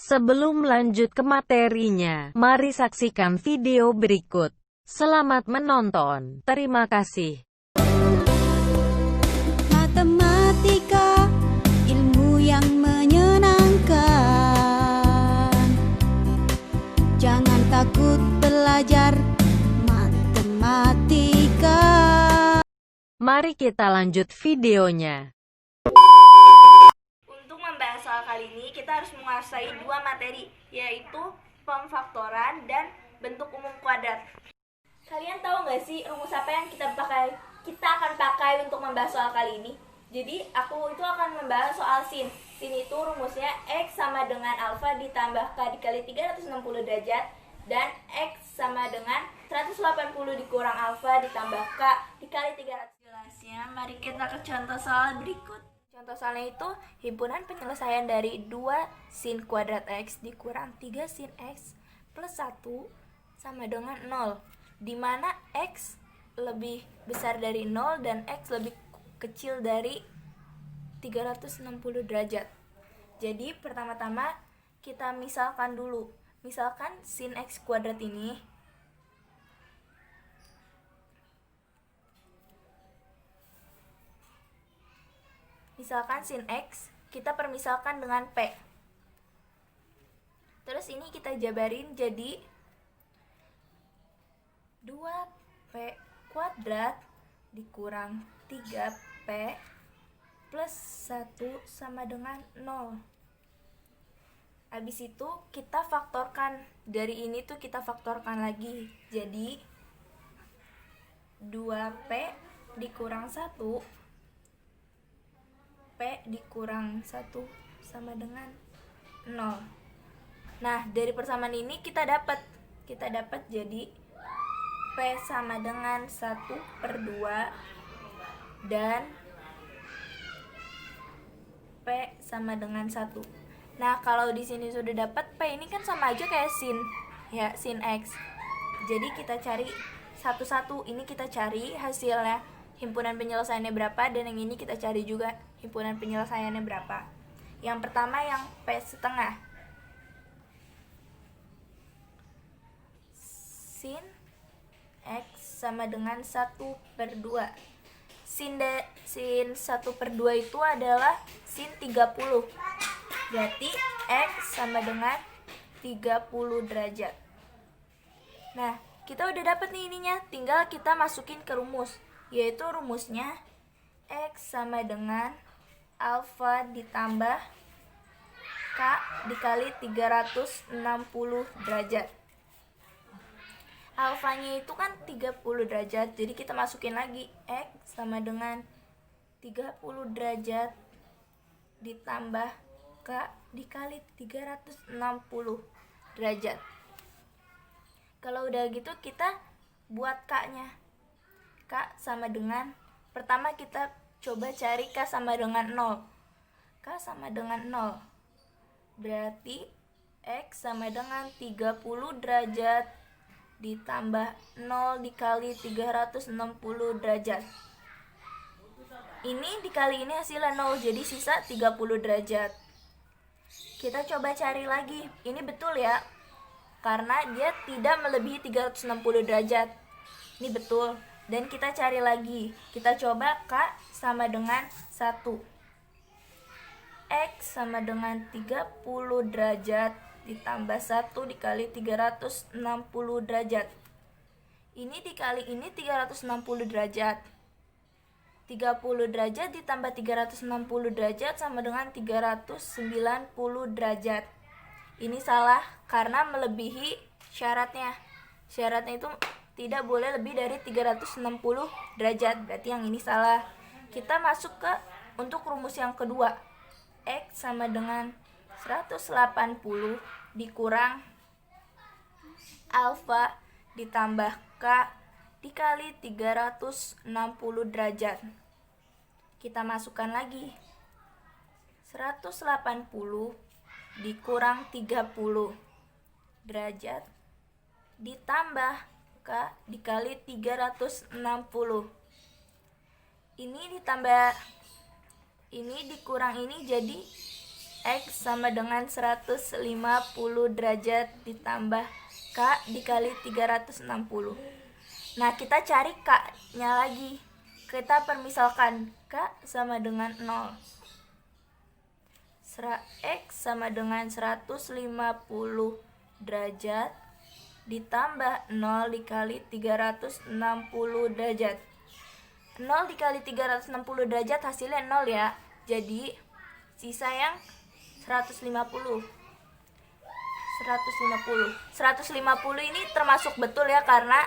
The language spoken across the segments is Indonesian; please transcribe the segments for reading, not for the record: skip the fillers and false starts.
Sebelum lanjut ke materinya, mari saksikan video berikut. Selamat menonton. Terima kasih. Matematika, ilmu yang menyenangkan. Jangan takut belajar matematika. Mari kita lanjut videonya. Untuk membahas soal kali ini, kita harus menguasai dua materi, yaitu pemfaktoran dan bentuk umum kuadrat. Kalian tahu nggak sih rumus apa yang kita akan pakai untuk membahas soal kali ini? Jadi, aku itu akan membahas soal sin. Sin itu rumusnya X sama dengan alfa ditambah K dikali 360 derajat, dan X sama dengan 180 dikurang alfa ditambah K dikali 300. Jelasnya, mari kita ke contoh soal berikut. Contoh soalnya itu himpunan penyelesaian dari 2 sin kuadrat X dikurang 3 sin X plus 1 sama dengan 0, di mana X lebih besar dari 0 dan X lebih kecil dari 360 derajat. Jadi pertama-tama kita misalkan dulu. Misalkan sin X kuadrat ini sin X kita permisalkan dengan P. Terus ini kita jabarin jadi 2P kuadrat dikurang 3P plus 1 sama dengan 0. Habis itu kita faktorkan. Dari ini tuh kita faktorkan lagi. Jadi 2P dikurang 1 P dikurang 1 sama dengan 0. Nah, dari persamaan ini kita dapat jadi P sama dengan 1/2 dan P sama dengan 1. Nah, kalau di sini sudah dapat P ini kan sama aja kayak sin X. Jadi kita cari satu-satu. Ini kita cari hasilnya, himpunan penyelesaiannya berapa, dan yang ini kita cari juga himpunan penyelesaiannya berapa. Yang pertama yang P setengah. Sin X sama dengan 1/2. Sin 1/2 itu adalah sin 30. Berarti X sama dengan 30 derajat. Nah, kita udah dapat nih ininya. Tinggal kita masukin ke rumus, yaitu rumusnya X sama dengan alfa ditambah K dikali 360 derajat. Alfanya itu kan 30 derajat, jadi kita masukin lagi X sama dengan 30 derajat ditambah K dikali 360 derajat. Kalau udah gitu kita buat K-nya. K sama dengan, pertama kita coba cari K sama dengan 0. K sama dengan 0. Berarti X sama dengan 30 derajat ditambah 0 dikali 360 derajat. Ini dikali ini hasilnya 0, jadi sisa 30 derajat. Kita coba cari lagi. Ini betul ya, karena dia tidak melebihi 360 derajat. Ini betul. Dan kita cari lagi. Kita coba K sama dengan 1. X sama dengan 30 derajat ditambah 1 dikali 360 derajat. Ini dikali ini 360 derajat. 30 derajat ditambah 360 derajat sama dengan 390 derajat. Ini salah karena melebihi syaratnya. Syaratnya itu tidak boleh lebih dari 360 derajat. Berarti yang ini salah. Kita masuk ke untuk rumus yang kedua. X sama dengan 180 dikurang alfa ditambah K dikali 360 derajat. Kita masukkan lagi. 180 dikurang 30 derajat ditambah K dikali 360. Ini ditambah ini dikurang ini jadi X sama dengan 150 derajat ditambah K dikali 360. Nah, kita cari K-nya lagi. Kita permisalkan K sama dengan 0. X sama dengan 150 derajat ditambah 0 dikali 360 derajat. 0 dikali 360 derajat hasilnya 0 ya. Jadi sisa yang 150 ini termasuk betul ya, karena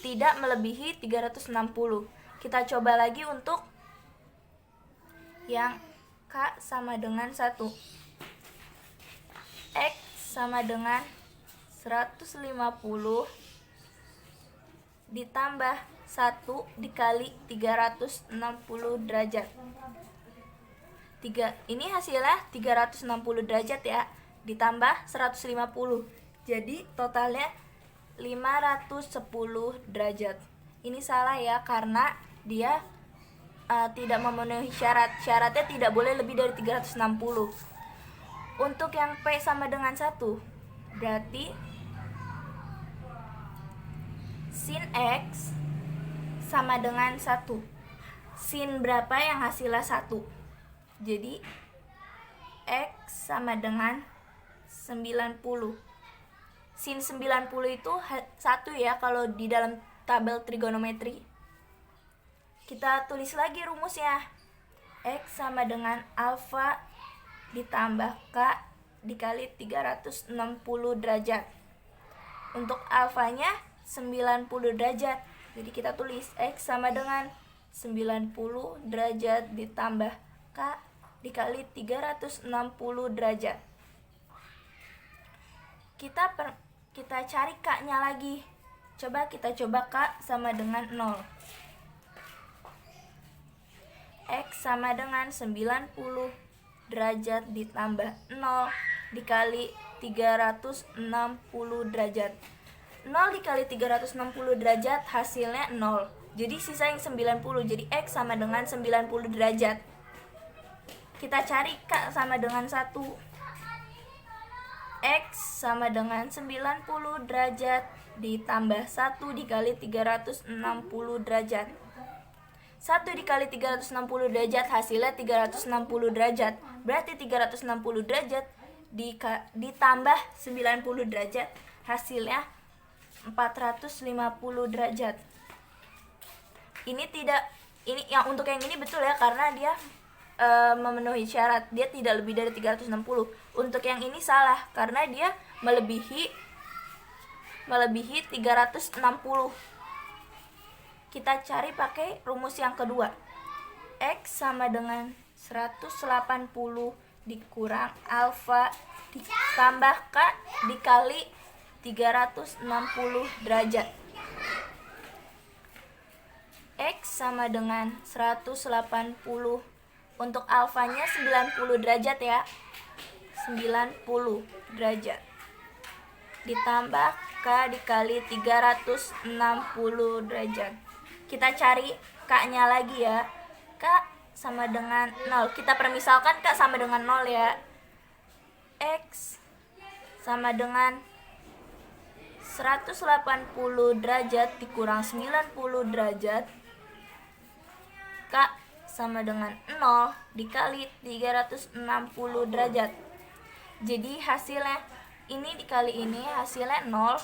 tidak melebihi 360. Kita coba lagi untuk yang K sama dengan 1. X sama dengan 150 ditambah 1 dikali 360 derajat. Ini hasilnya 360 derajat ya, ditambah 150. Jadi totalnya 510 derajat. Ini salah ya, karena dia tidak memenuhi syarat. Syaratnya tidak boleh lebih dari 360. Untuk yang P sama dengan 1, berarti sin X sama dengan 1. Sin berapa yang hasilnya 1? Jadi X sama dengan 90. Sin 90 itu 1 ya kalau di dalam tabel trigonometri. Kita tulis lagi rumusnya. X sama dengan alfa ditambah K dikali 360 derajat. Untuk alfanya 90 derajat. Jadi kita tulis X sama dengan 90 derajat ditambah K dikali 360 derajat. Kita cari K-nya lagi. Kita coba K sama dengan 0. X sama dengan 90 derajat ditambah 0 dikali 360 derajat. 0 dikali 360 derajat hasilnya 0. Jadi sisa yang 90. Jadi X sama dengan 90 derajat. Kita cari K sama dengan 1. X sama dengan 90 derajat ditambah 1 dikali 360 derajat. 1 dikali 360 derajat hasilnya 360 derajat. Berarti 360 derajat ditambah 90 derajat hasilnya 450 derajat. Ini yang untuk yang ini betul ya, karena dia memenuhi syarat, dia tidak lebih dari 360. Untuk yang ini salah karena dia melebihi 360. Kita cari pakai rumus yang kedua. X sama dengan 180 dikurang alfa ditambah K dikali 360 derajat. X sama dengan 180. Untuk alfanya 90 derajat ya. 90 derajat. Ditambah K dikali 360 derajat. Kita cari K-nya lagi ya. K sama dengan 0. Kita permisalkan K sama dengan 0 ya. X sama dengan 180 derajat dikurang 90 derajat. K sama dengan 0 dikali 360 derajat. Jadi hasilnya ini dikali ini hasilnya 0.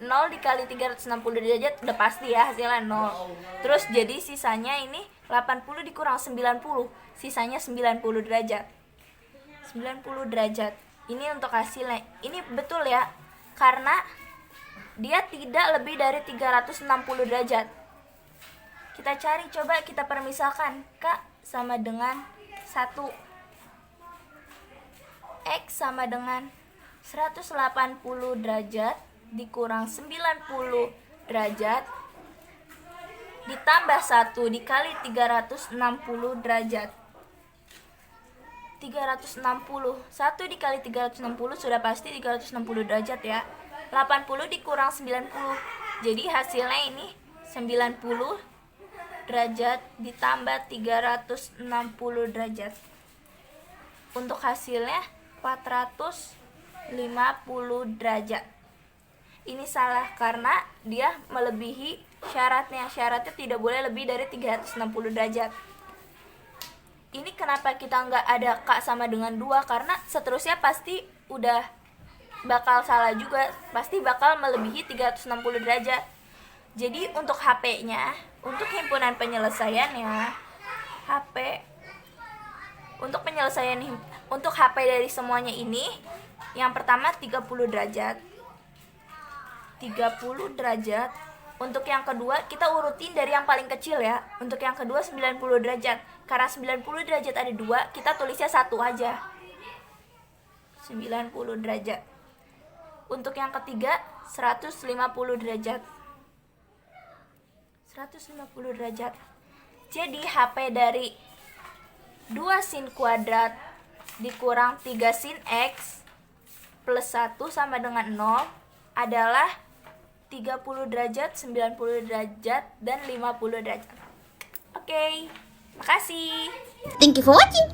0 dikali 360 derajat udah pasti ya hasilnya 0. Terus jadi sisanya ini 80 dikurang 90, sisanya 90 derajat. 90 derajat. Ini untuk hasilnya. Ini betul ya, karena dia tidak lebih dari 360 derajat. Kita cari, coba kita permisalkan. K sama dengan 1. X sama dengan 180 derajat dikurang 90 derajat ditambah 1 dikali 360 derajat. 360. 1 dikali 360 sudah pasti 360 derajat ya. 80 dikurang 90. Jadi hasilnya ini 90 derajat ditambah 360 derajat. Untuk hasilnya 450 derajat. Ini salah karena dia melebihi syaratnya. Syaratnya tidak boleh lebih dari 360 derajat. Ini kenapa kita nggak ada K sama dengan 2? Karena seterusnya pasti udah bakal salah juga. Pasti bakal melebihi 360 derajat. Jadi untuk HP-nya, untuk himpunan penyelesaiannya, untuk HP dari semuanya ini, yang pertama 30 derajat. 30 derajat. Untuk yang kedua, kita urutin dari yang paling kecil ya. Untuk yang kedua 90 derajat. Karena 90 derajat ada 2, kita tulisnya 1 aja. 90 derajat. Untuk yang ketiga 150 derajat. 150 derajat. Jadi HP dari 2 sin kuadrat dikurang 3 sin X plus 1 sama dengan 0 adalah 30 derajat, 90 derajat, dan 50 derajat. Oke, makasih. Thank you for watching.